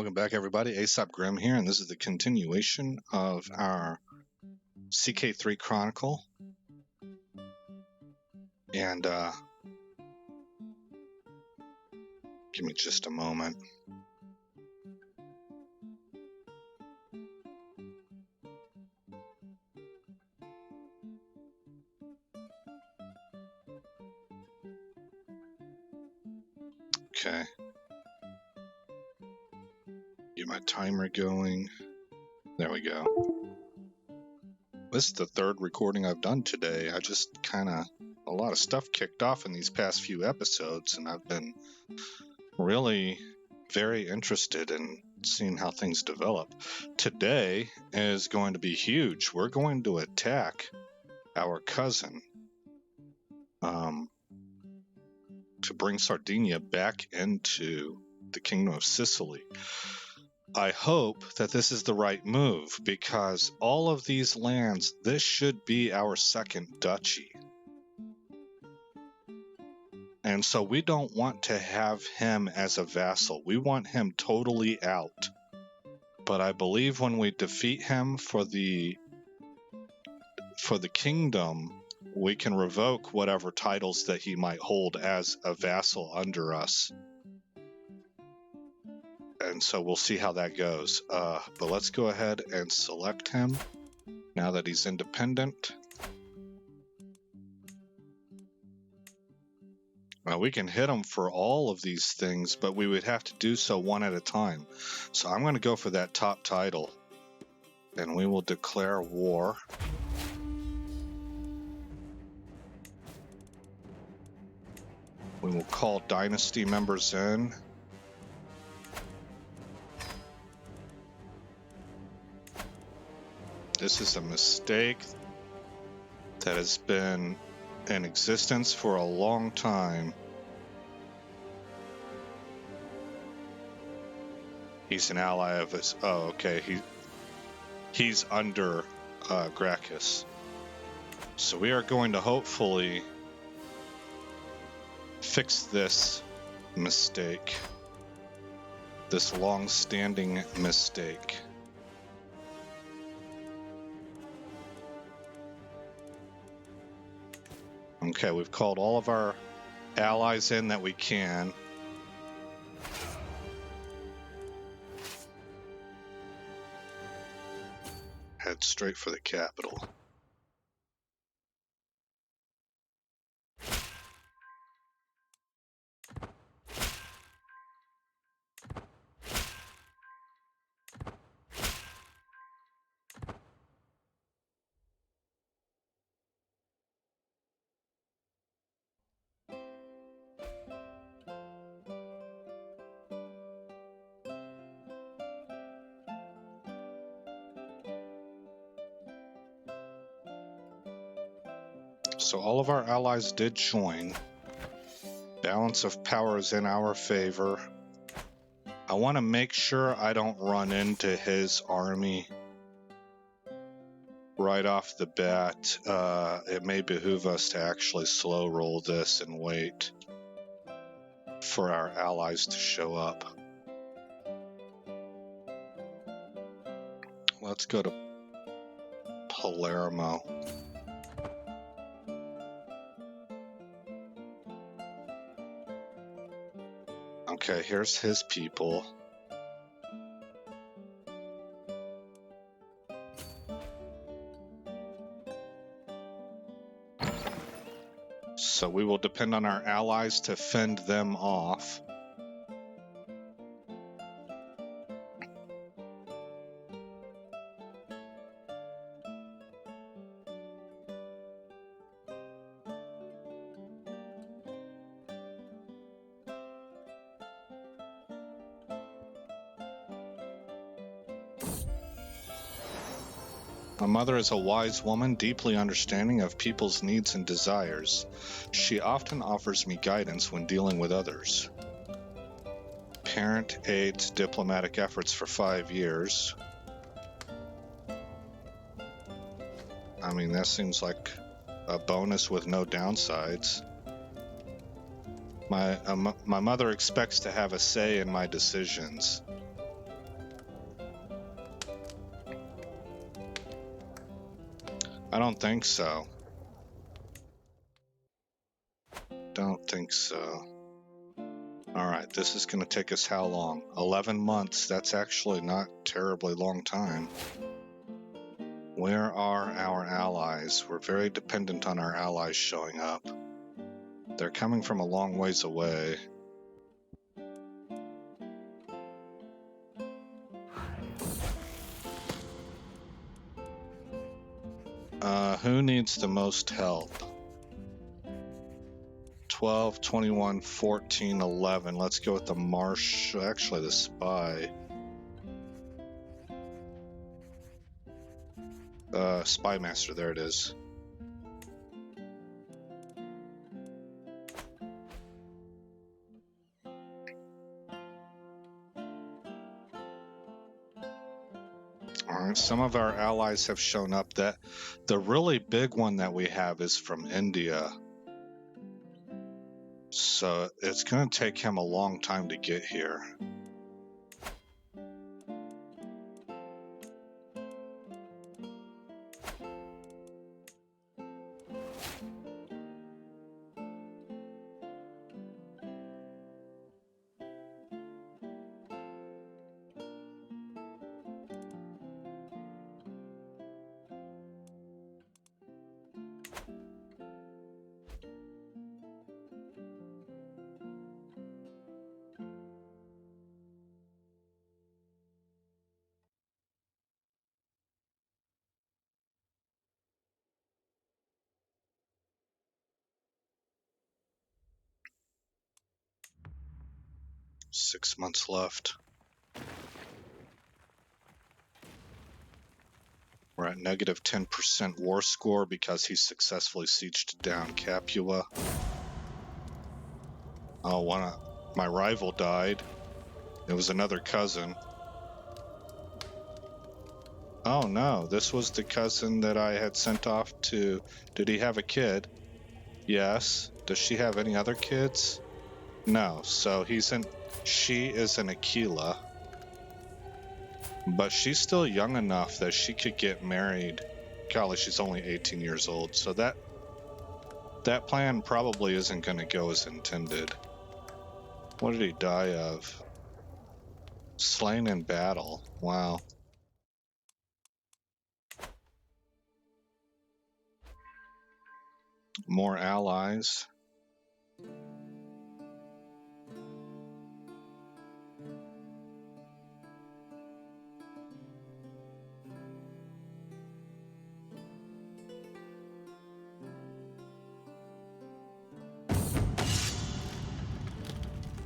Welcome back, everybody. Aesop Grimm here, and this is the continuation of our CK3 chronicle. And give me just a moment. Okay. Get my timer going. There we go. This is the third recording I've done today. I just a lot of stuff kicked off in these past few episodes, and I've been really very interested in seeing how things develop. Today is going to be huge. We're going to attack our cousin to bring Sardinia back into the Kingdom of Sicily. I hope that this is the right move, because all of these lands, this should be our second duchy. And so we don't want to have him as a vassal. We want him totally out. But I believe when we defeat him for the kingdom, we can revoke whatever titles that he might hold as a vassal under us. And so we'll see how that goes. But let's go ahead and select him now that he's independent. We can hit him for all of these things, but we would have to do so one at a time. So I'm going to go for that top title, and we will declare war. We will call dynasty members in. This is a mistake that has been in existence for a long time. He's an ally of his. Oh, okay. He's under Gracchus. So we are going to hopefully fix this mistake, this long-standing mistake. Okay, we've called all of our allies in that we can. Head straight for the capital. So all of our allies did join. Balance of power is in our favor. I want to make sure I don't run into his army right off the bat. It may behoove us to actually slow roll this and wait for our allies to show up. Let's go to Palermo. Okay, here's his people. So we will depend on our allies to fend them off. My mother is a wise woman, deeply understanding of people's needs and desires. She often offers me guidance when dealing with others. Parent aids diplomatic efforts for 5 years. I mean, that seems like a bonus with no downsides. My mother expects to have a say in my decisions. I don't think so. Don't think so. Alright, this is going to take us how long? 11 months. That's actually not terribly long time. Where are our allies? We're very dependent on our allies showing up. They're coming from a long ways away. Who needs the most help? 12, 21, 14, 11. Let's go with the marshal. Actually, the spy. Spy master, there it is. Alright, some of our allies have shown up. That the really big one that we have is from India. So it's going to take him a long time to get here. Six months left. We're at negative 10% war score because he successfully sieged down Capua. Oh, my rival died. It was another cousin. Oh no, this was the cousin that I had sent off to... Did he have a kid? Yes. Does she have any other kids? No, so she is an Aquila. But she's still young enough that she could get married. Golly, she's only 18 years old, so that plan probably isn't going to go as intended. What did he die of? Slain in battle. Wow. More allies.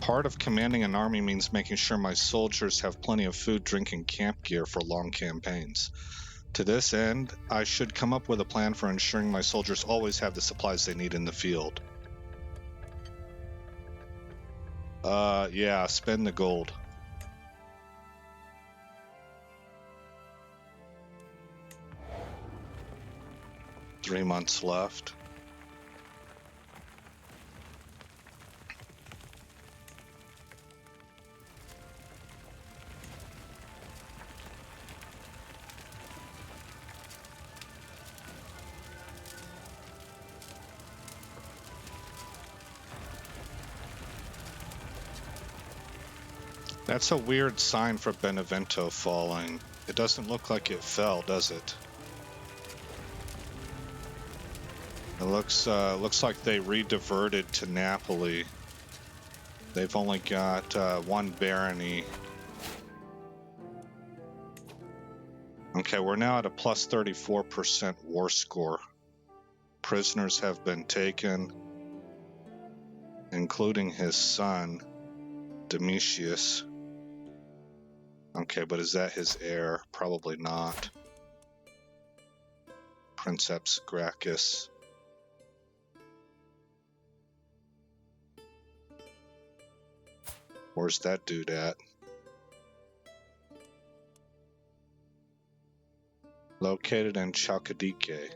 Part of commanding an army means making sure my soldiers have plenty of food, drink, and camp gear for long campaigns. To this end, I should come up with a plan for ensuring my soldiers always have the supplies they need in the field. Yeah, spend the gold. Three months left. That's a weird sign for Benevento falling. It doesn't look like it fell, does it? It looks like they re-diverted to Napoli. They've only got one barony. Okay, we're now at a plus 34% war score. Prisoners have been taken, including his son, Domitius. Okay, but is that his heir? Probably not. Princeps Gracchus. Where's that dude at? Located in Chalkidike.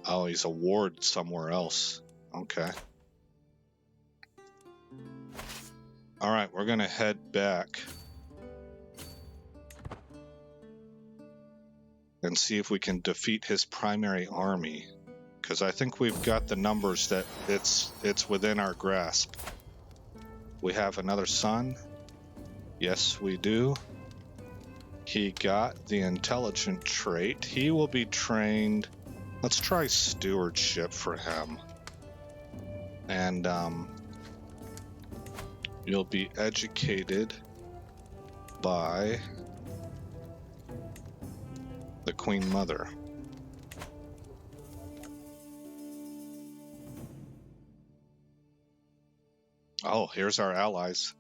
Oh, he's a ward somewhere else. Okay. Alright, we're gonna head back. and see if we can defeat his primary army. Because I think we've got the numbers that it's within our grasp. We have another son. Yes, we do. He got the intelligent trait. He will be trained. Let's try stewardship for him. And you'll be educated by the Queen Mother. Oh, here's our allies.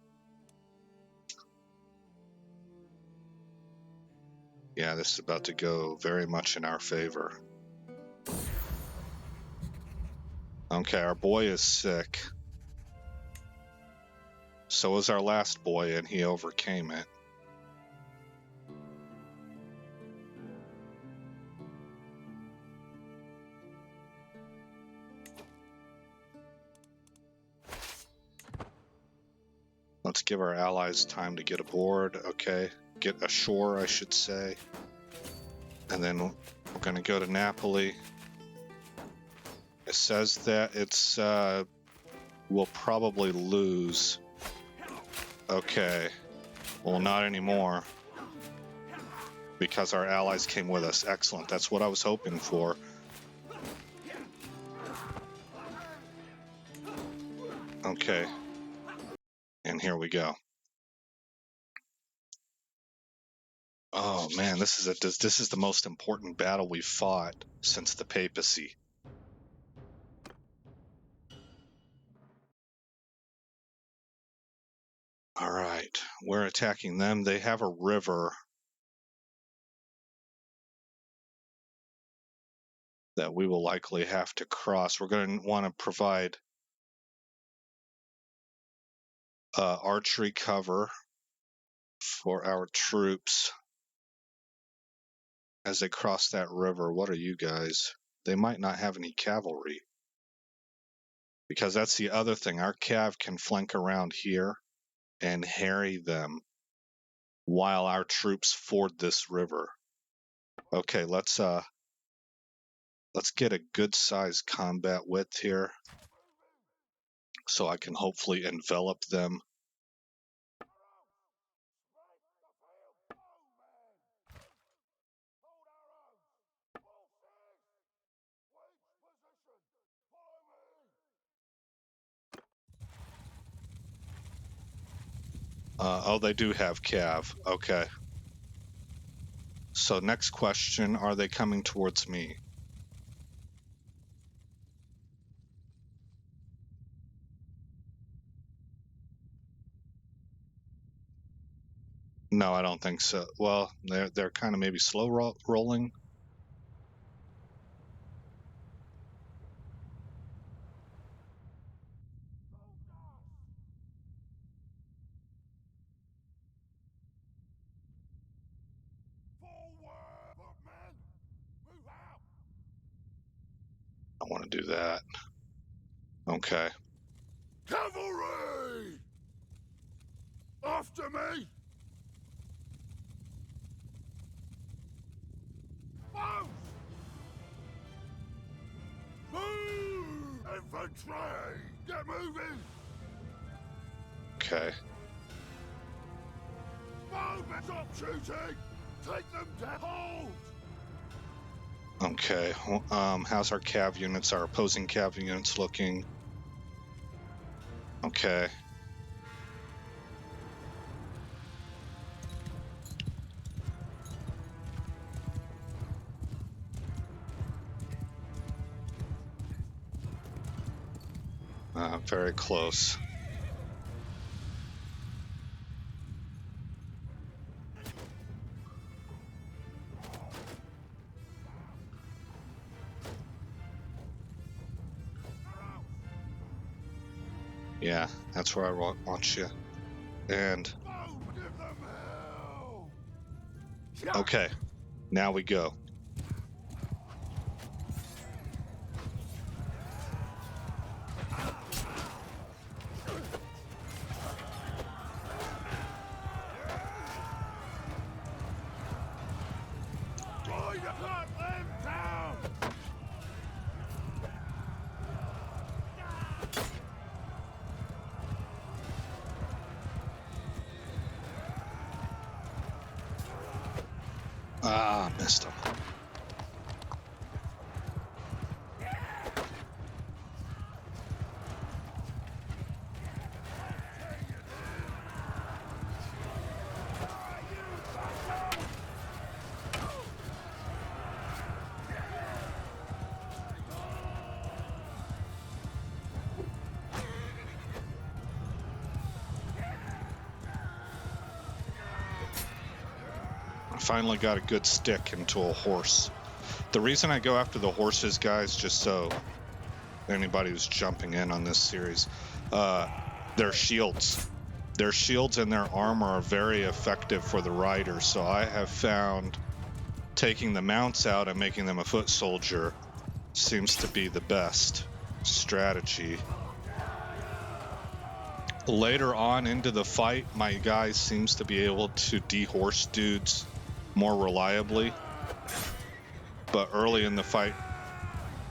Yeah, this is about to go very much in our favor. Okay, our boy is sick. So was our last boy, and he overcame it. Let's give our allies time to get aboard. Okay, get ashore, I should say. And then we're going to go to Napoli. It says that it's we'll probably lose. Okay, well, not anymore, because our allies came with us. Excellent, that's what I was hoping for. Okay, and here we go. Oh man, this is the most important battle we've fought since the papacy. All right, we're attacking them. They have a river that we will likely have to cross. We're going to want to provide archery cover for our troops as they cross that river. What are you guys? They might not have any cavalry, because that's the other thing. Our cav can flank around here and harry them while our troops ford this river. Okay, let's get a good sized combat width here so I can hopefully envelop them. Oh, they do have cav. Okay. So next question, are they coming towards me? No, I don't think so. Well, they're kind of maybe slow rolling. I want to do that. Okay. Cavalry! After me! Move! Move! Infantry! Get moving! Okay. Move! Stop shooting! Take them down! Hold! Okay. How's our cav units, our opposing cav units looking? Okay. Very close. Yeah, that's where I want you. And okay, now we go. Missed him. I finally got a good stick into a horse. The reason I go after the horses, guys, just so anybody who's jumping in on this series, their shields. Their shields and their armor are very effective for the riders, so I have found taking the mounts out and making them a foot soldier seems to be the best strategy. Later on into the fight, my guy seems to be able to dehorse dudes more reliably, but early in the fight,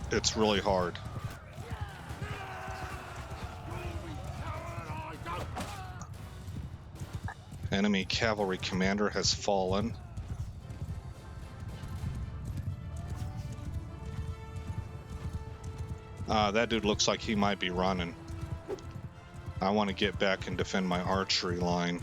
it's really hard. Enemy cavalry commander has fallen. That dude looks like he might be running. I want to get back and defend my archery line.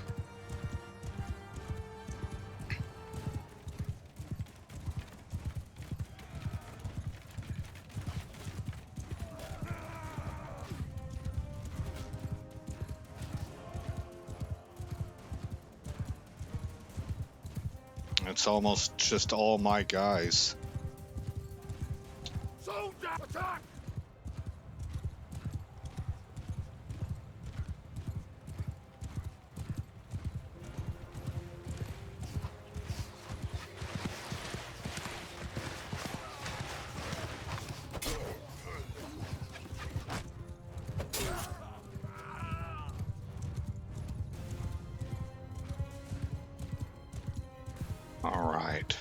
It's almost just all my guys. Soldier, attack! All right.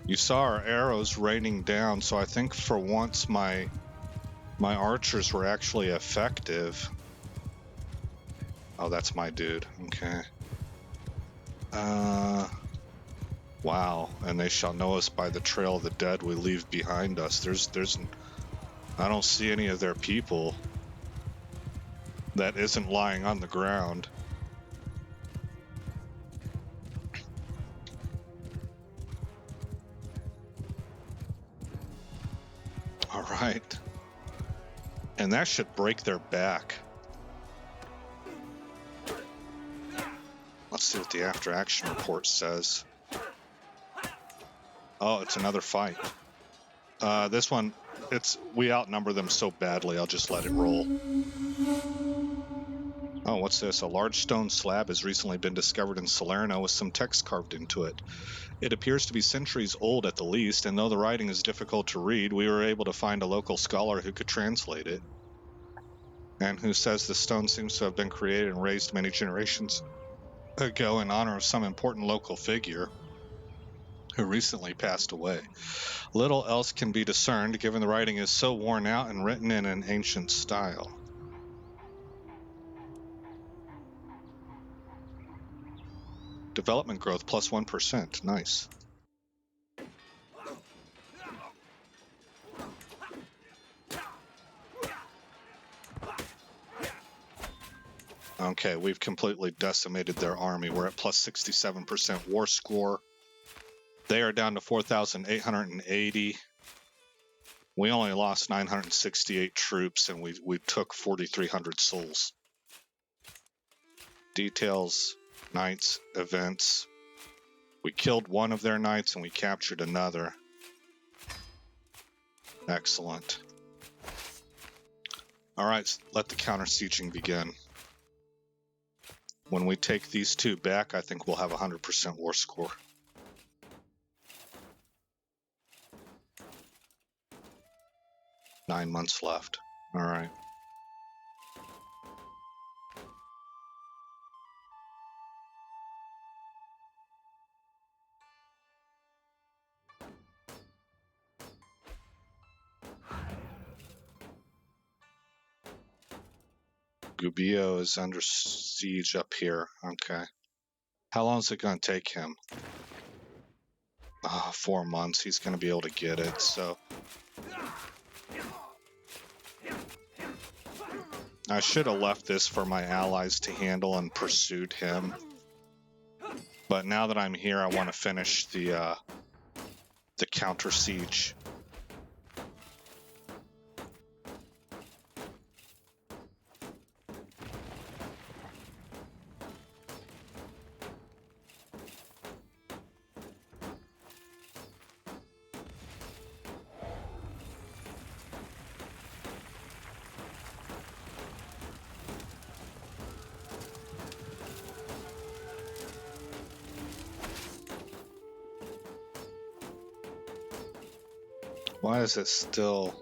You saw our arrows raining down, so I think for once my archers were actually effective. Oh, that's my dude. Okay. Wow. And they shall know us by the trail of the dead we leave behind us. I don't see any of their people that isn't lying on the ground. All right. And that should break their back. Let's see what the after action report says. Oh, it's another fight. This one, we outnumber them so badly, I'll just let it roll. Oh, what's this? A large stone slab has recently been discovered in Salerno with some text carved into it. It appears to be centuries old at the least, and though the writing is difficult to read, we were able to find a local scholar who could translate it, and who says the stone seems to have been created and raised many generations ago in honor of some important local figure who recently passed away. Little else can be discerned, given the writing is so worn out and written in an ancient style. Development growth plus 1%. Nice. Okay, we've completely decimated their army. We're at plus 67% war score. They are down to 4,880. We only lost 968 troops, and we took 4,300 souls. Details, knights, events. We killed one of their knights, and we captured another. Excellent. All right, let the counter-sieging begin. When we take these two back, I think we'll have 100% war score. Nine months left. All right. Gubbio is under siege up here. Okay. How long is it going to take him? 4 months, he's going to be able to get it, so... I should have left this for my allies to handle and pursued him. But now that I'm here, I want to finish the counter siege. Why is it still...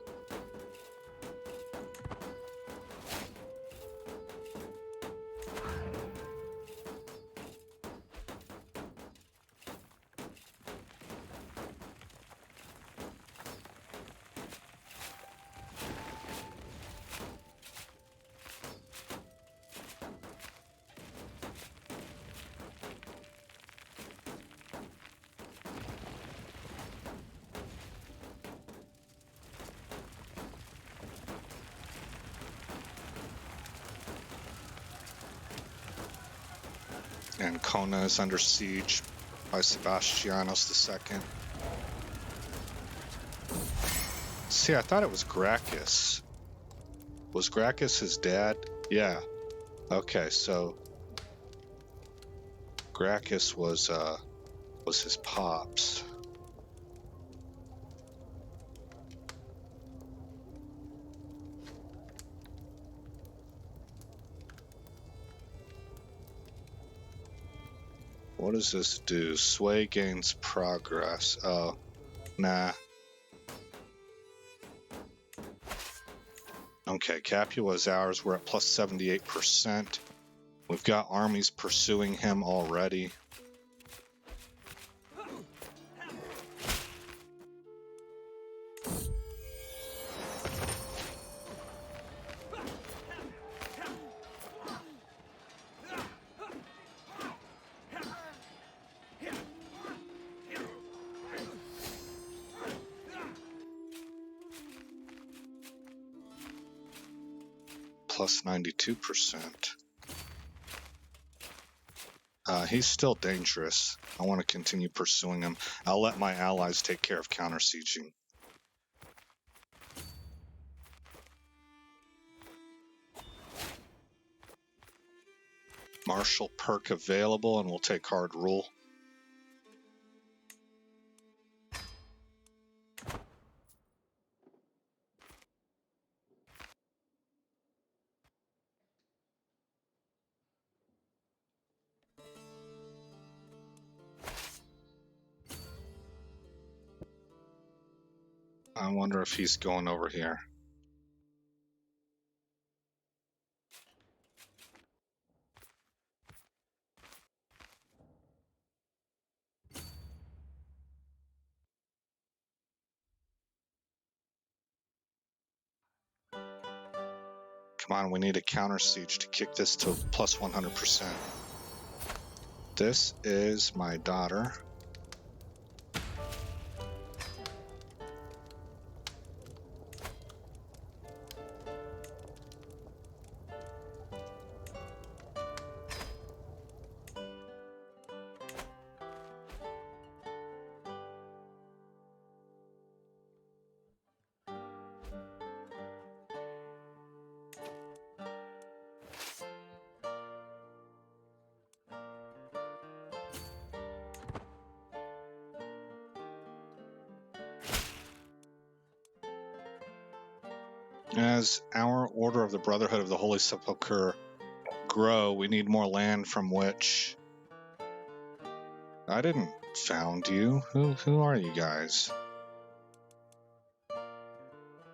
Ancona is under siege by Sebastianos II. See, I thought it was Gracchus. Was Gracchus his dad? Yeah. Okay, so Gracchus was his pops. What does this do? Sway gains progress. Oh, nah. Okay, Capua's ours. We're at plus 78%. We've got armies pursuing him already. Plus 92%. He's still dangerous. I want to continue pursuing him. I'll let my allies take care of counter-sieging. Martial perk available, and we'll take hard rule. I wonder if he's going over here. Come on, we need a counter siege to kick this to plus 100%. This is my daughter. As our Order of the Brotherhood of the Holy Sepulchre grow, we need more land from which... I didn't found you. Who are you guys?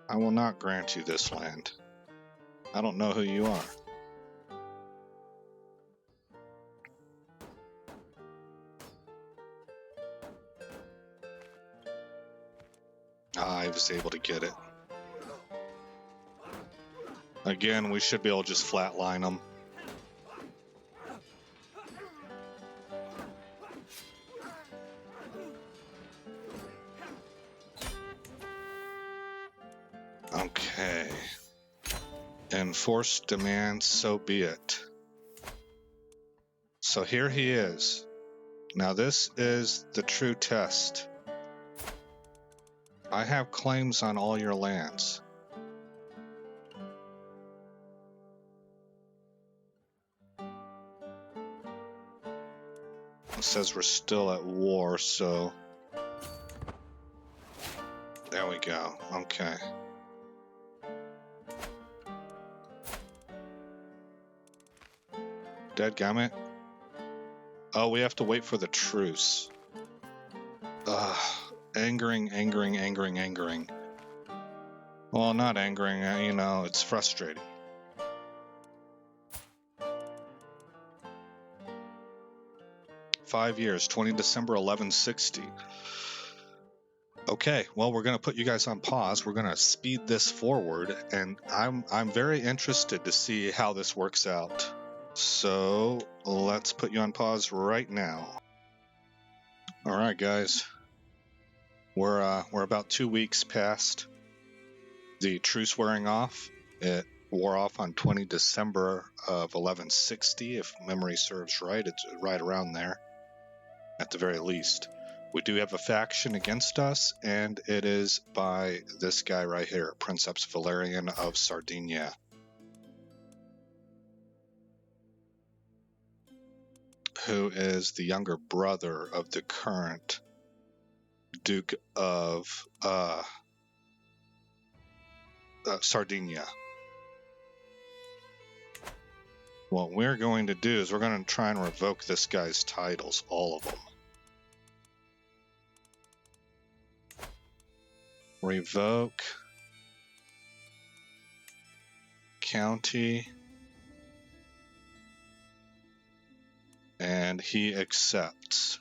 I will not grant you this land. I don't know who you are. I was able to get it. Again, we should be able to just flatline them. Okay. Enforced demand, so be it. So here he is. Now this is the true test. I have claims on all your lands. It says we're still at war, so there we go. Okay. Dadgummit. Oh, we have to wait for the truce. Ugh. Angering. Well, not angering, you know, it's frustrating. "5 years, 20 December 1160. Okay, well, we're going to put you guys on pause. We're going to speed this forward, and I'm very interested to see how this works out. So let's put you on pause right now. All right, guys. We're about 2 weeks past the truce wearing off. It wore off on 20 December of 1160, if memory serves right. It's right around there, at the very least. We do have a faction against us, and it is by this guy right here, Princeps Valerian of Sardinia, who is the younger brother of the current Duke of Sardinia. What we're going to do is we're going to try and revoke this guy's titles, all of them. Revoke county, and he accepts.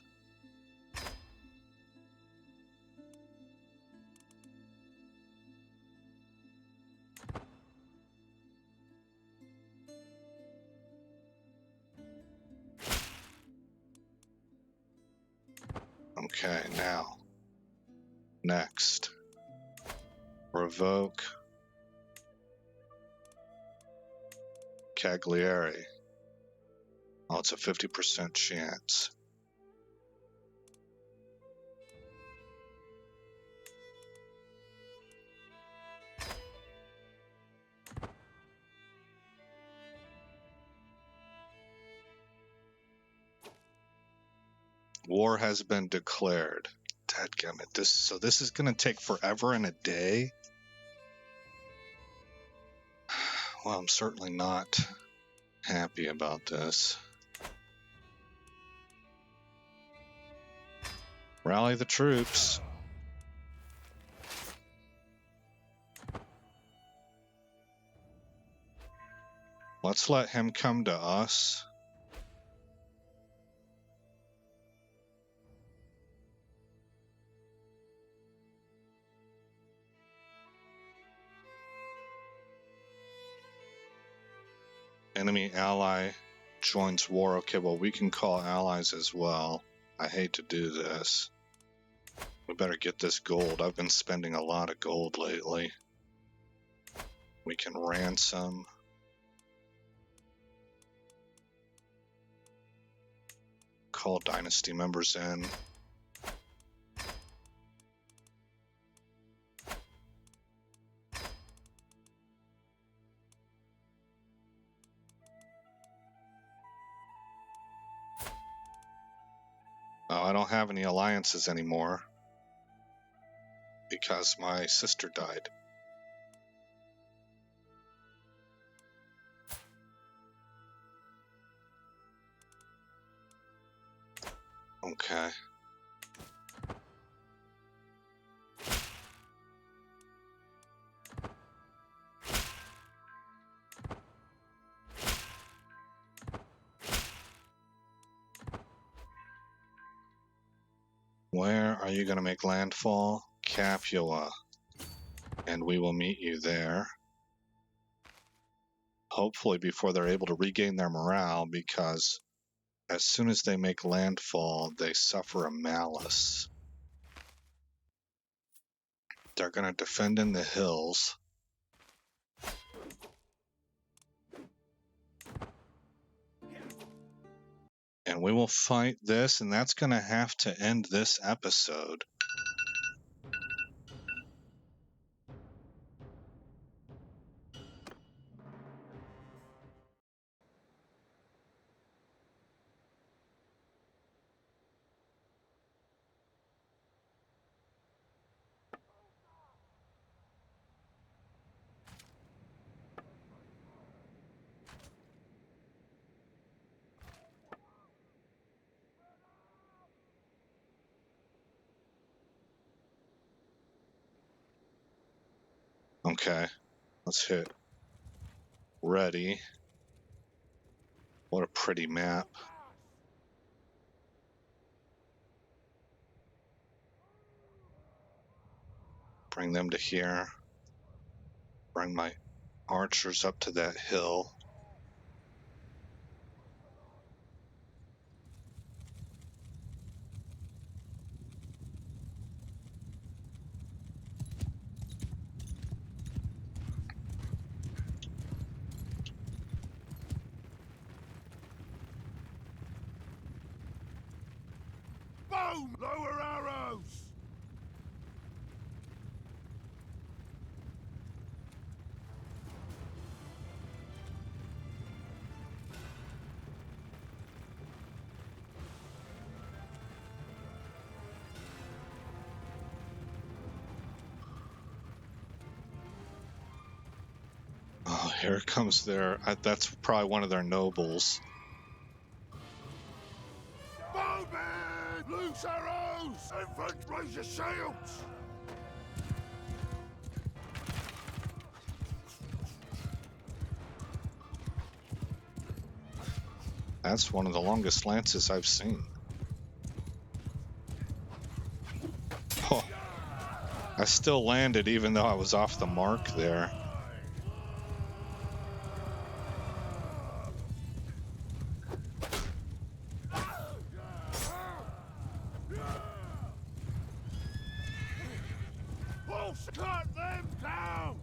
Okay, now, next, revoke Cagliari. Oh, it's a 50% chance. War has been declared. Dadgummit, this is gonna take forever and a day? Well, I'm certainly not happy about this. Rally the troops. Let's let him come to us. Enemy ally joins war. Okay, well, we can call allies as well. I hate to do this. We better get this gold. I've been spending a lot of gold lately. We can ransom. Call dynasty members in. Oh, I don't have any alliances anymore because my sister died. Okay. Where are you going to make landfall? Capua. And we will meet you there. Hopefully before they're able to regain their morale, because as soon as they make landfall, they suffer a malice. They're going to defend in the hills. And we will fight this, and that's going to have to end this episode. Okay, let's hit ready. What a pretty map. Bring them to here. Bring my archers up to that hill. Boom! Lower arrows! Oh, here comes that's probably one of their nobles. Bowmen! Loose arrows! Infant, raise your shields! That's one of the longest lances I've seen. Oh, I still landed even though I was off the mark there. Cut them down!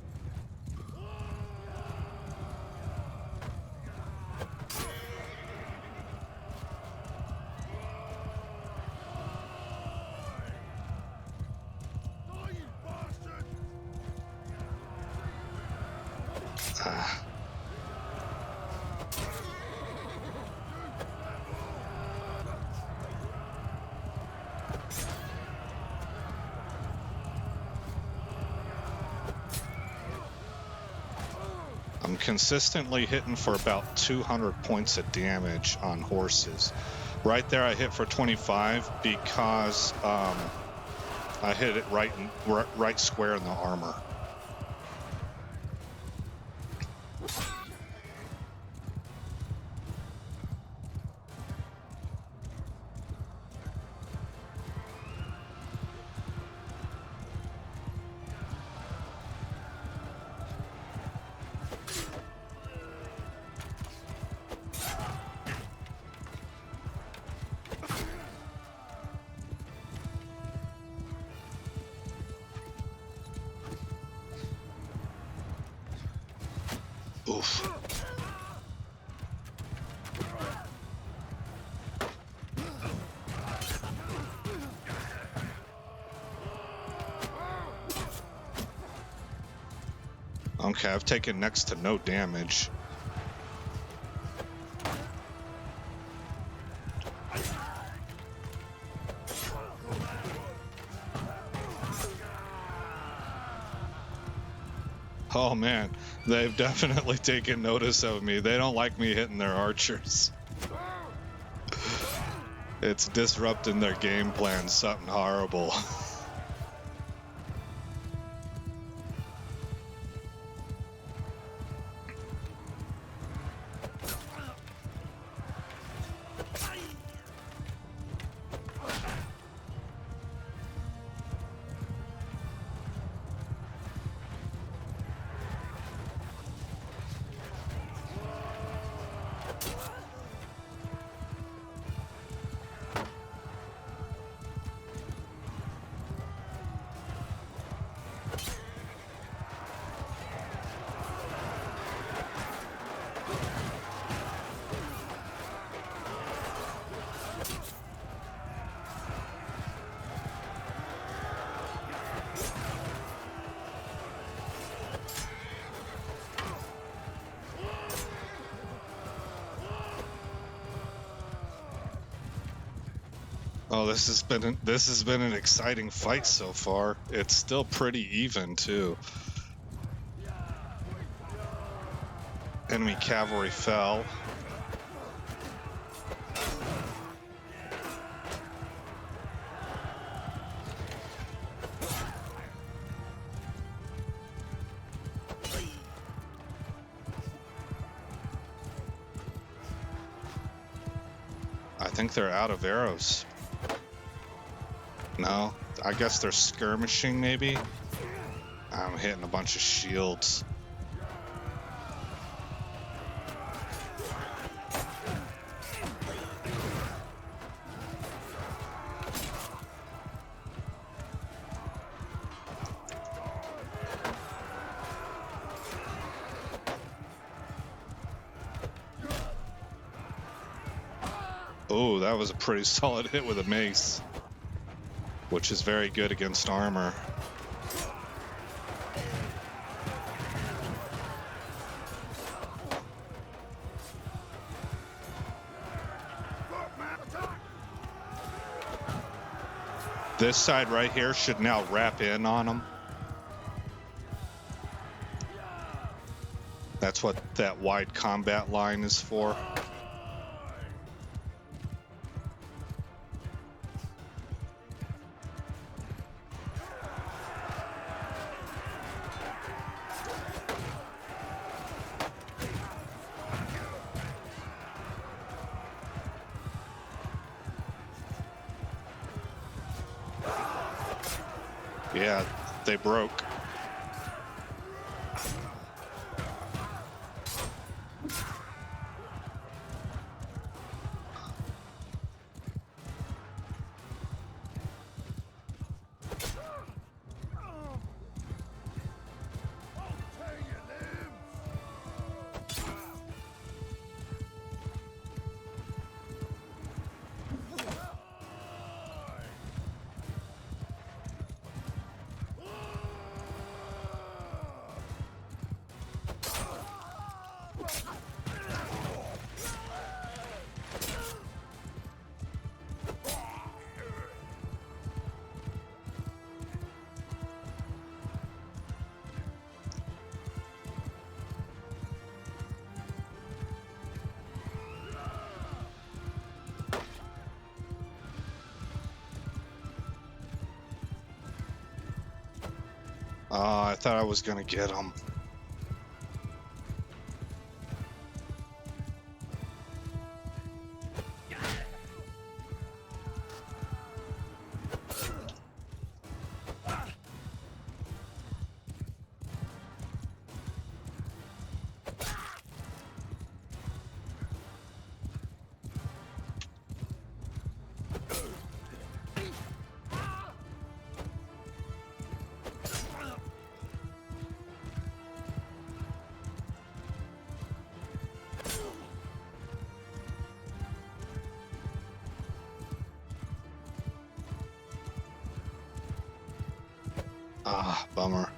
I'm consistently hitting for about 200 points of damage on horses. Right there I hit for 25 because I hit it right square in the armor. Oof. Okay, I've taken next to no damage. Oh man, they've definitely taken notice of me. They don't like me hitting their archers. It's disrupting their game plan, something horrible. Oh, this has been an exciting fight so far. It's still pretty even too. Enemy cavalry fell. I think they're out of arrows. No, I guess they're skirmishing maybe. I'm hitting a bunch of shields. Oh, that was a pretty solid hit with a mace, which is very good against armor. This side right here should now wrap in on them. That's what that wide combat line is for. Yeah, they broke. I thought I was gonna get him. Ah, bummer.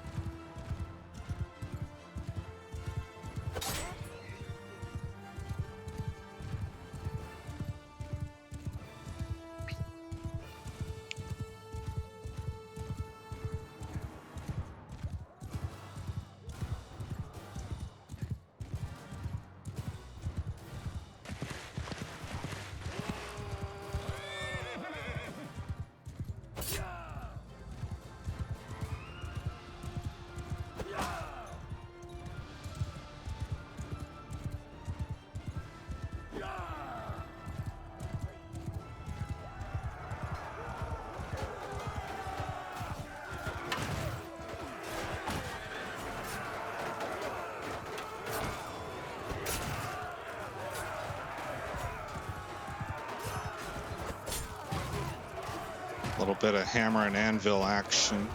A little bit of hammer and anvil action.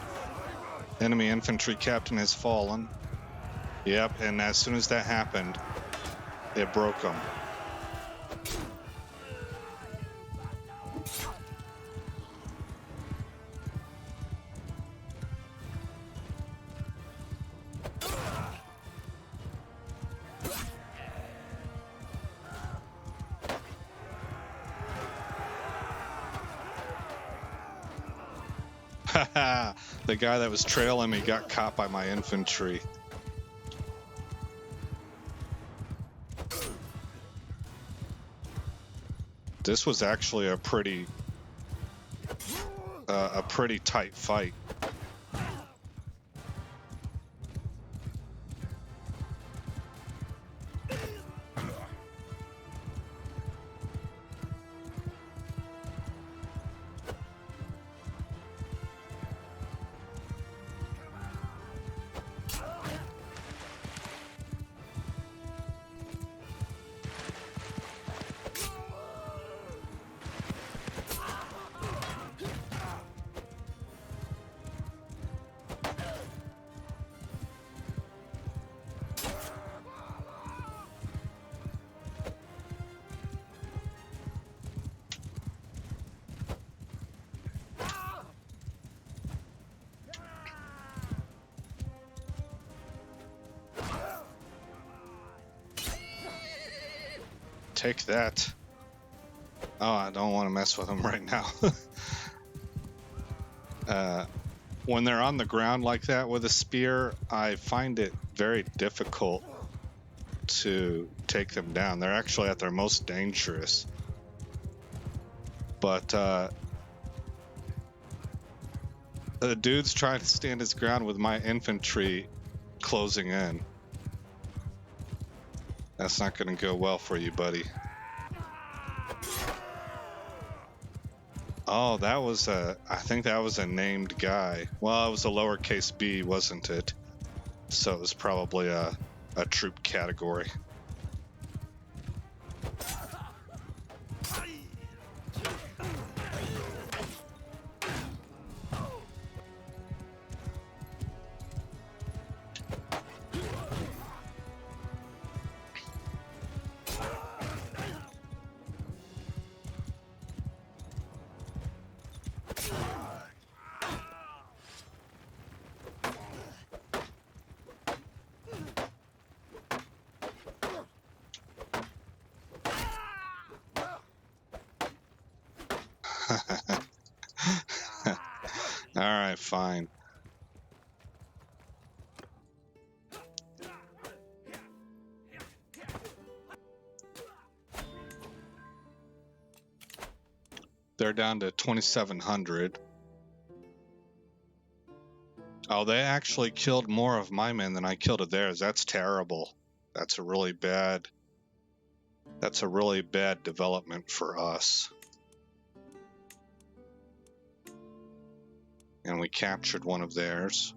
Enemy infantry captain has fallen. Yep, and as soon as that happened, it broke them. The guy that was trailing me got caught by my infantry. This was actually a pretty tight fight. Take that. Oh, I don't want to mess with them right now. When they're on the ground like that with a spear, I find it very difficult to take them down. They're actually at their most dangerous. But the dude's trying to stand his ground with my infantry closing in. That's not going to go well for you, buddy. Oh, that was I think that was a named guy. Well, it was a lowercase b, wasn't it? So it was probably a troop category. All right, fine. They're down to 2,700. Oh, they actually killed more of my men than I killed of theirs. That's terrible. That's a really bad development for us. And we captured one of theirs.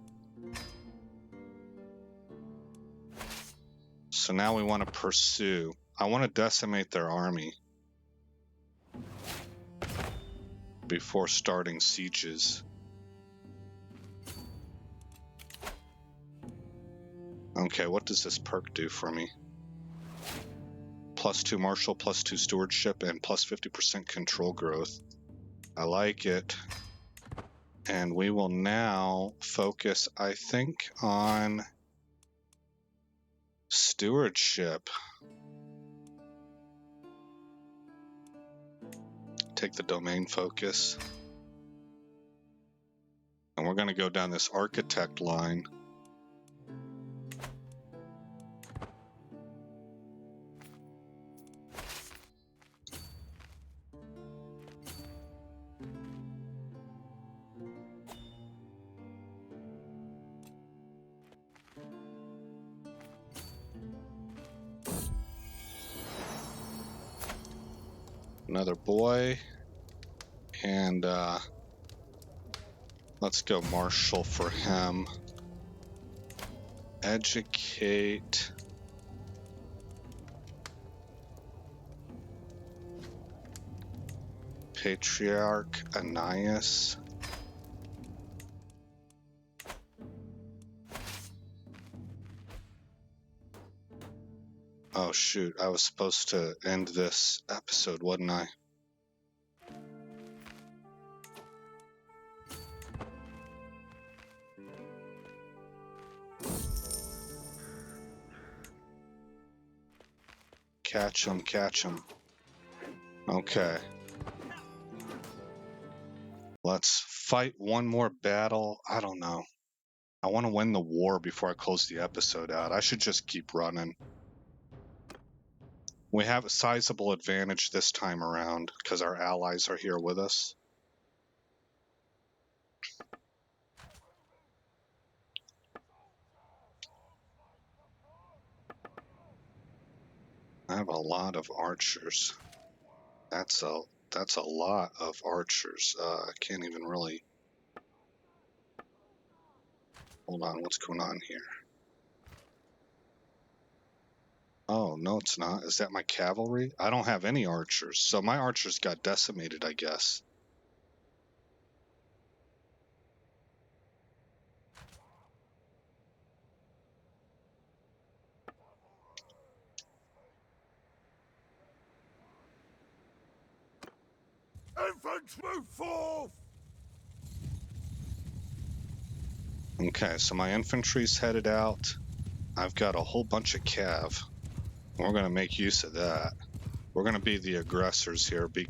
So now we want to pursue. I want to decimate their army before starting sieges. Okay, what does this perk do for me? +2 martial, +2 stewardship, and +50% control growth. I like it. And we will now focus, I think, on stewardship. Take the domain focus. And we're going to go down this architect line. Another boy, and let's go marshal for him. Educate. Patriarch Ananias. Oh shoot, I was supposed to end this episode, wasn't I? Catch him, catch him. Okay. Let's fight one more battle. I don't know. I want to win the war before I close the episode out. I should just keep running. We have a sizable advantage this time around because our allies are here with us. I have a lot of archers. That's a lot of archers. I can't even really... Hold on, what's going on here? Oh, no, it's not. Is that my cavalry? I don't have any archers, so my archers got decimated, I guess. Infantry, move forth! Okay, so my infantry's headed out. I've got a whole bunch of cav. We're going to make use of that. We're going to be the aggressors here, be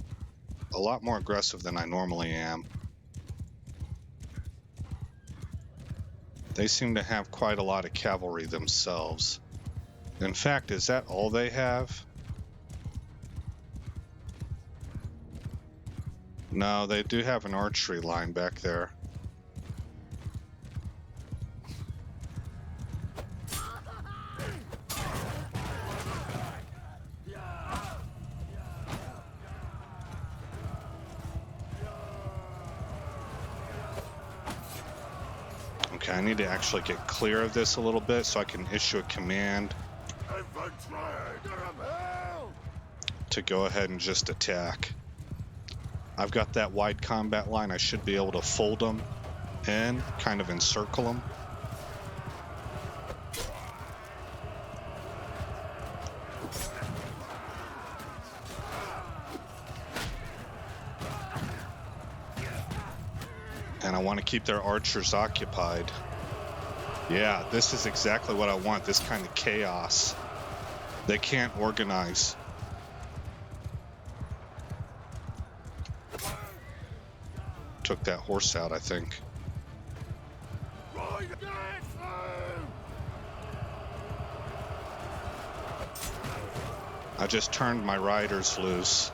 a lot more aggressive than I normally am. They seem to have quite a lot of cavalry themselves. In fact, is that all they have? No, they do have an archery line back there. Okay, I need to actually get clear of this a little bit so I can issue a command to go ahead and just attack. I've got that wide combat line. I should be able to fold them in, kind of encircle them. And I want to keep their archers occupied. Yeah, this is exactly what I want, this kind of chaos. They can't organize. Took that horse out, I think. I just turned my riders loose.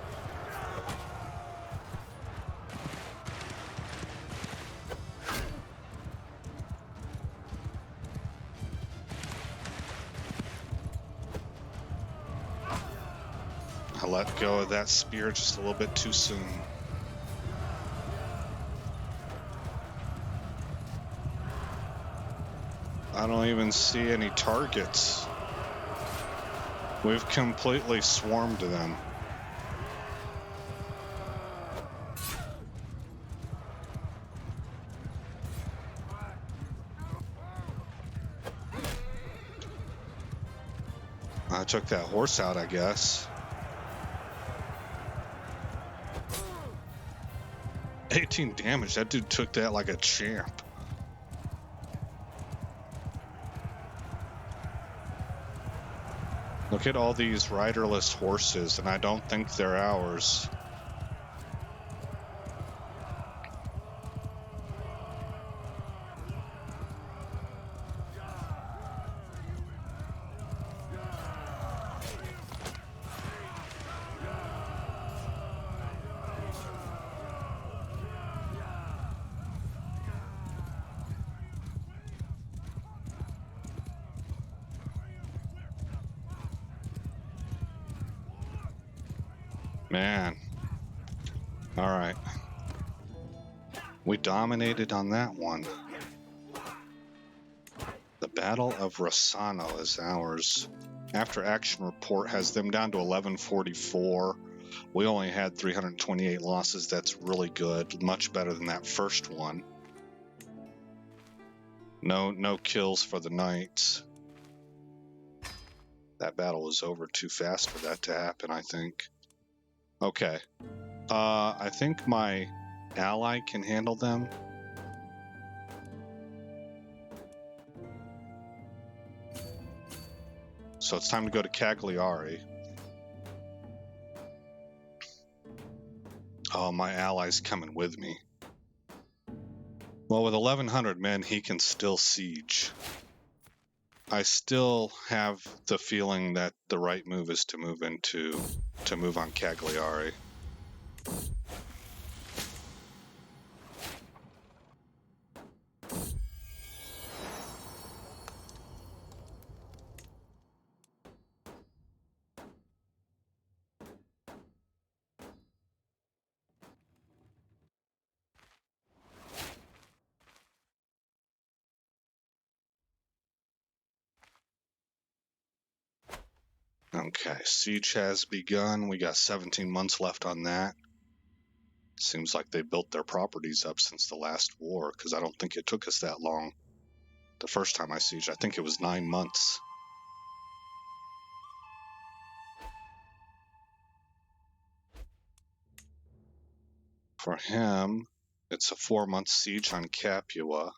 I let go of that spear just a little bit too soon. I don't even see any targets. We've completely swarmed them. I took that horse out, I guess. 18 damage. That dude took that like a champ. Look at all these riderless horses, and I don't think they're ours. Man. All right. We dominated on that one. The Battle of Rossano is ours. After action report has them down to 1144. We only had 328 losses. That's really good. Much better than that first one. No kills for the knights. That battle was over too fast for that to happen, I think. Okay. I think my ally can handle them. So it's time to go to Cagliari. Oh, my ally's coming with me. Well, with 1,100 men, he can still siege. I still have the feeling that the right move is to move on Cagliari. Okay, siege has begun. We got 17 months left on that. Seems like they built their properties up since the last war, because I don't think it took us that long. The first time I sieged, I think it was 9 months. For him, it's a 4-month siege on Capua.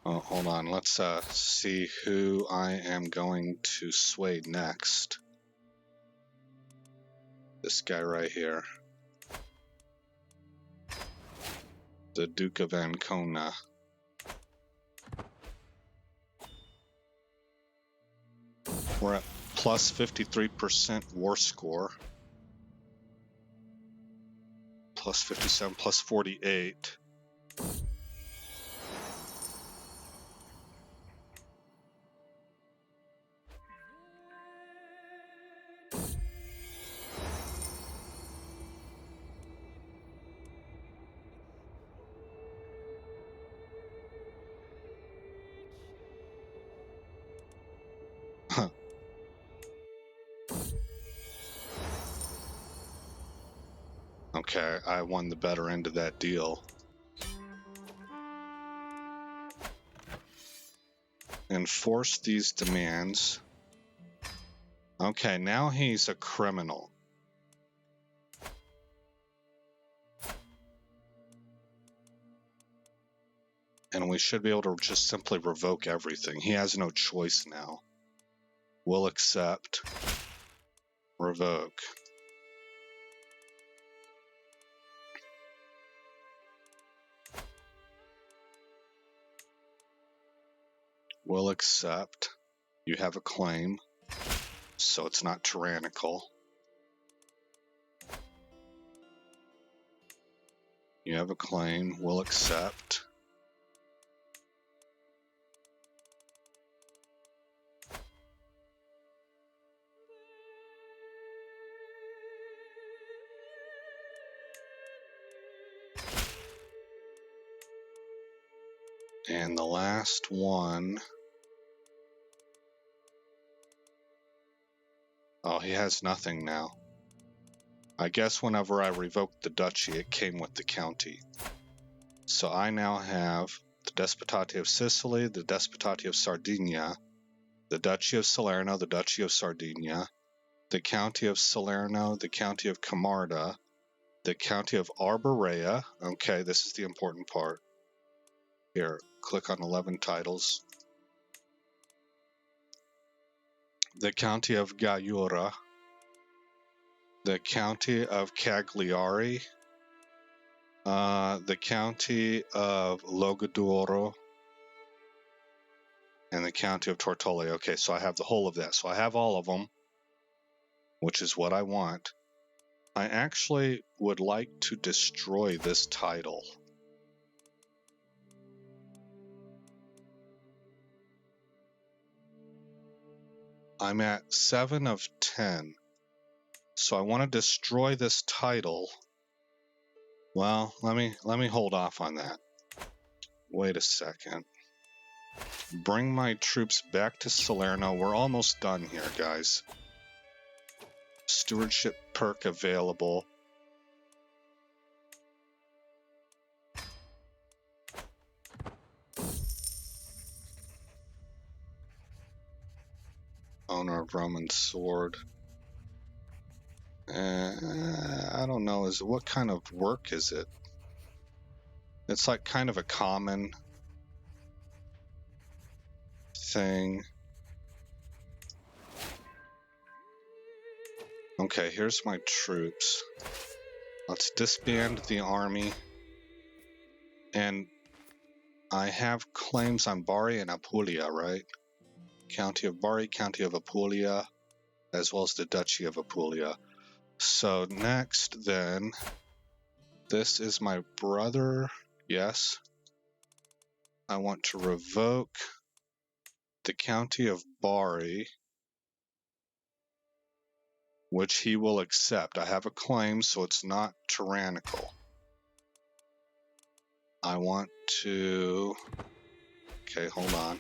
Oh, hold on. Let's see who I am going to sway next. This guy right here. The Duke of Ancona. We're at plus 53% war score. Plus 57, plus 48. Huh. Okay, I won the better end of that deal. Enforce these demands. Okay, now he's a criminal. And we should be able to just simply revoke everything. He has no choice now. We'll accept. Revoke. We'll accept. You have a claim, so it's not tyrannical. You have a claim. We'll accept. And the last one. Oh, he has nothing now. I guess whenever I revoked the duchy, it came with the county. So I now have the Despotati of Sicily, the Despotati of Sardinia, the Duchy of Salerno, the Duchy of Sardinia, the County of Salerno, the County of Camarda, the County of Arbarea. Okay, this is the important part. Here, click on 11 titles. The County of Gaiura, the County of Cagliari, the County of Logudoro, and the County of Tortoli. Okay, so I have the whole of that. So I have all of them, which is what I want. I actually would like to destroy this title. I'm at 7 of 10. So I want to destroy this title. Well, let me hold off on that. Wait a second. Bring my troops back to Salerno. We're almost done here, guys. Stewardship perk available. Owner of Roman sword. I don't know. What kind of work is it? It's like kind of a common thing. Okay, here's my troops. Let's disband the army. And I have claims on Bari and Apulia, right? County of Bari, County of Apulia, as well as the Duchy of Apulia. So next then, this is my brother, yes. I want to revoke the County of Bari, which he will accept. I have a claim, so it's not tyrannical. I want to... Okay, hold on.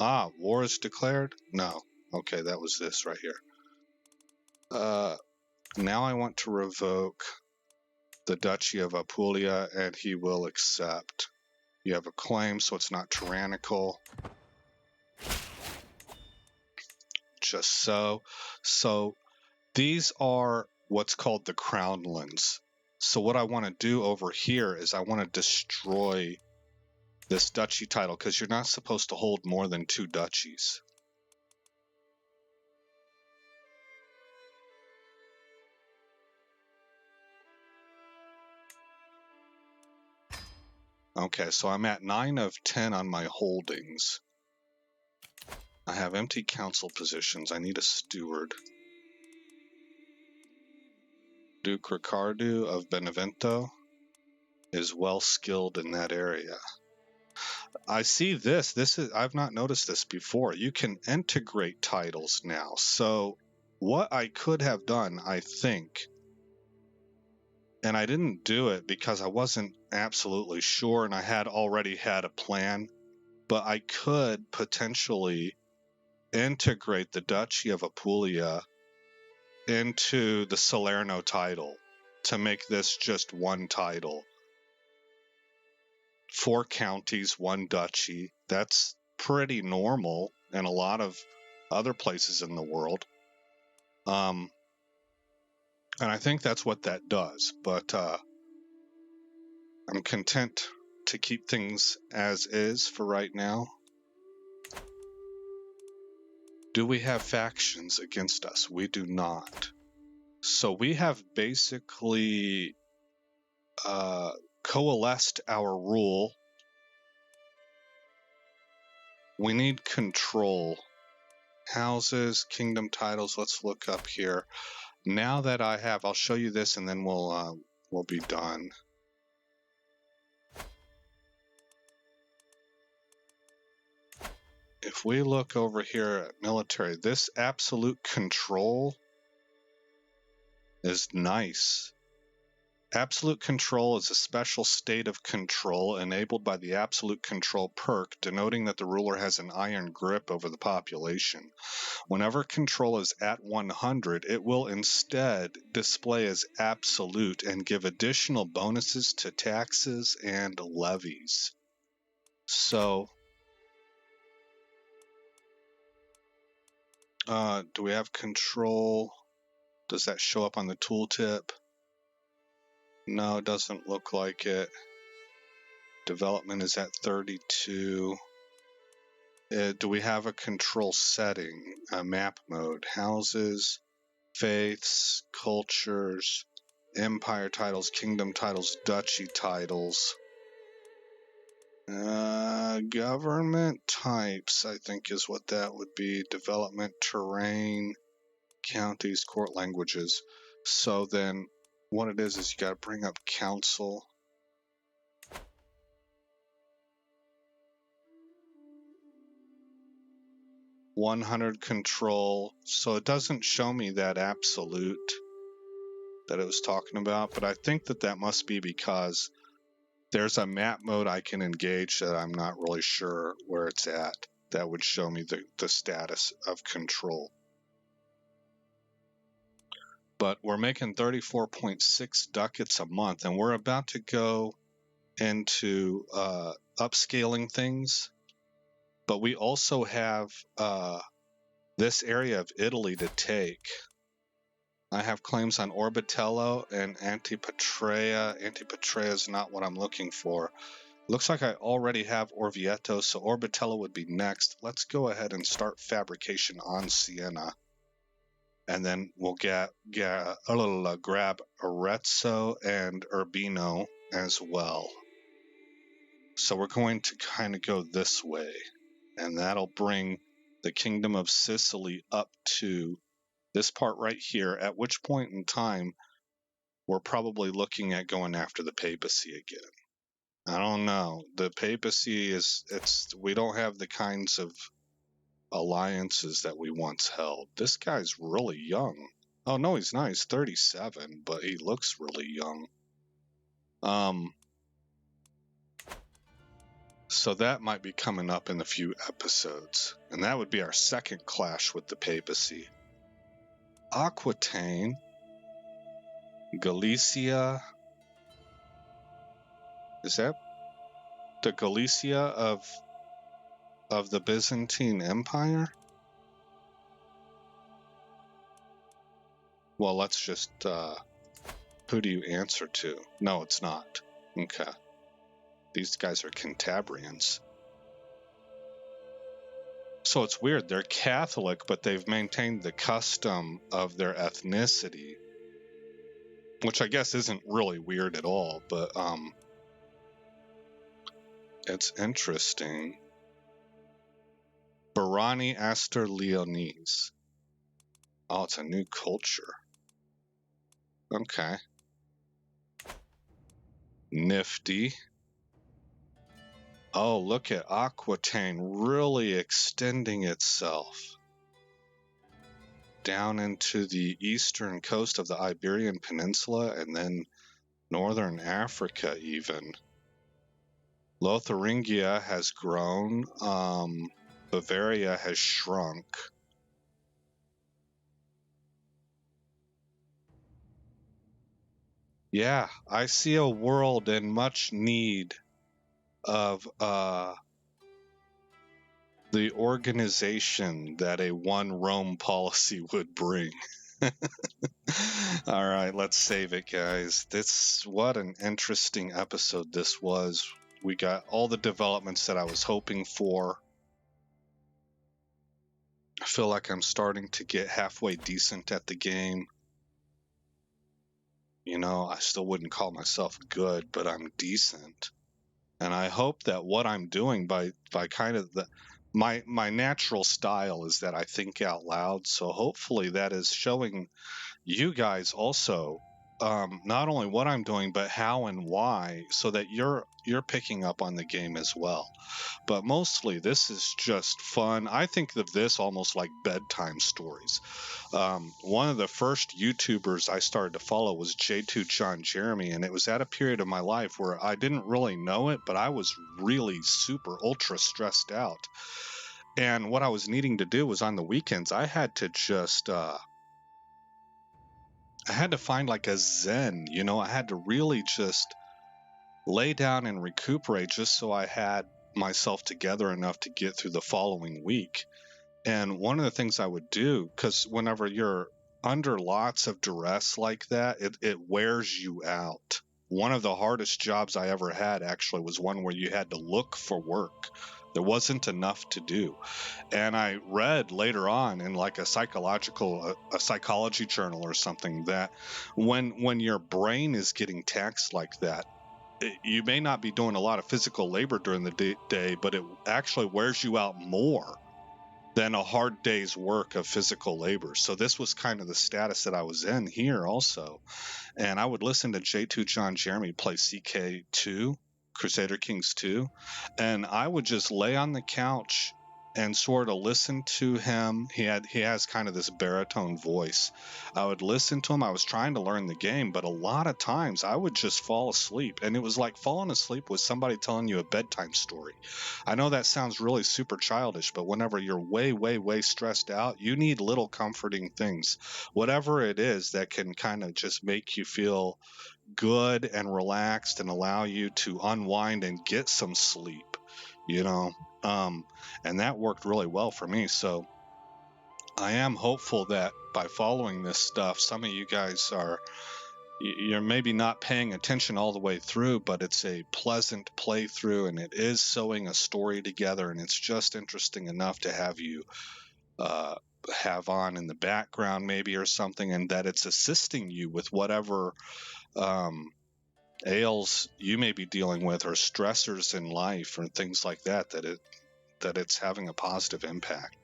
Ah, war is declared? No. Okay, that was this right here. Now I want to revoke the Duchy of Apulia, and he will accept. You have a claim, so it's not tyrannical. Just so. So these are what's called the crownlands. So what I want to do over here is I want to destroy this duchy title, because you're not supposed to hold more than 2 duchies. Okay, so I'm at 9 of 10 on my holdings. I have empty council positions. I need a steward. Duke Ricardo of Benevento is well skilled in that area. I see this. I've not noticed this before. You can integrate titles now. So what I could have done, I think, and I didn't do it because I wasn't absolutely sure and I had already had a plan, but I could potentially integrate the Duchy of Apulia into the Salerno title to make this just one title. 4 counties, 1 duchy. That's pretty normal in a lot of other places in the world. And I think that's what that does. But I'm content to keep things as is for right now. Do we have factions against us? We do not. So we have basically coalesced our rule. We need control. Houses, kingdom titles, let's look up here. Now that I have, I'll show you this and then we'll be done. If we look over here at military, this absolute control is nice. Absolute control is a special state of control enabled by the absolute control perk, denoting that the ruler has an iron grip over the population. Whenever control is at 100, it will instead display as absolute and give additional bonuses to taxes and levies. So, do we have control? Does that show up on the tooltip? No, it doesn't look like it. Development is at 32. Do we have a control setting? A map mode, houses, faiths, cultures, empire titles, kingdom titles, duchy titles. Government types, I think is what that would be. Development, terrain, counties, court languages. So then what it is you got to bring up council. $100 control. So it doesn't show me that absolute that it was talking about, but I think that must be because there's a map mode I can engage that I'm not really sure where it's at. That would show me the status of control. But we're making 34.6 ducats a month, and we're about to go into upscaling things. But we also have this area of Italy to take. I have claims on Orbitello and Antipatrea. Antipatrea is not what I'm looking for. Looks like I already have Orvieto, so Orbitello would be next. Let's go ahead and start fabrication on Siena. And then we'll grab Arezzo and Urbino as well. So we're going to kind of go this way, and that'll bring the Kingdom of Sicily up to this part right here, at which point in time we're probably looking at going after the papacy again. I don't know. The papacy we don't have the kinds of alliances that we once held. This guy's really young. Oh no, he's not. He's 37, but he looks really young. So that might be coming up in a few episodes, and that would be our second clash with the papacy. Aquitaine, Galicia. Is that the Galicia of the Byzantine Empire? Well, let's just who do you answer to? No, it's not. Okay. These guys are Cantabrians. So it's weird. They're Catholic, but they've maintained the custom of their ethnicity, which I guess isn't really weird at all, but it's interesting. Barani Aster Leonese. Oh, it's a new culture. Okay. Nifty. Oh, look at Aquitaine really extending itself down into the eastern coast of the Iberian Peninsula and then northern Africa even. Lotharingia has grown. Bavaria has shrunk. Yeah, I see a world in much need of the organization that a one Rome policy would bring. All right, let's save it, guys. What an interesting episode this was. We got all the developments that I was hoping for. I feel like I'm starting to get halfway decent at the game. You know, I still wouldn't call myself good, but I'm decent. And I hope that what I'm doing by kind of my natural style is that I think out loud. So hopefully that is showing you guys also not only what I'm doing, but how and why, so that you're picking up on the game as well. But mostly this is just fun. I think of this almost like bedtime stories. One of the first YouTubers I started to follow was J2 John Jeremy, and it was at a period of my life where I didn't really know it, but I was really super ultra stressed out. And what I was needing to do was on the weekends, I had to just I had to find like a zen, you know, I had to really just lay down and recuperate just so I had myself together enough to get through the following week. And one of the things I would do, because whenever you're under lots of duress like that, it wears you out. One of the hardest jobs I ever had actually was one where you had to look for work. There wasn't enough to do. And I read later on in like a psychology journal or something that when your brain is getting taxed like that, you may not be doing a lot of physical labor during the day, but it actually wears you out more than a hard day's work of physical labor. So this was kind of the status that I was in here also. And I would listen to J2 John Jeremy play CK3, Crusader Kings 2, and I would just lay on the couch and sort of listen to him. He has kind of this baritone voice. I would listen to him. I was trying to learn the game, but a lot of times I would just fall asleep, and it was like falling asleep with somebody telling you a bedtime story. I know that sounds really super childish, but whenever you're way stressed out, you need little comforting things, whatever it is that can kind of just make you feel good and relaxed and allow you to unwind and get some sleep, you know. And that worked really well for me. So I am hopeful that by following this stuff. Some of you guys you're maybe not paying attention all the way through, but it's a pleasant playthrough, and it is sewing a story together, and it's just interesting enough to have you have on in the background maybe or something, and that it's assisting you with whatever ails you may be dealing with, or stressors in life, or things like that it's having a positive impact.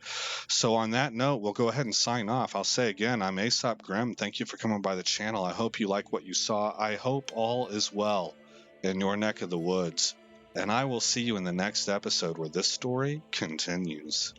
So on that note, we'll go ahead and sign off. I'll say again, I'm Aesop Grimm. Thank you for coming by the channel. I hope you like what you saw. I hope all is well in your neck of the woods. And I will see you in the next episode where this story continues.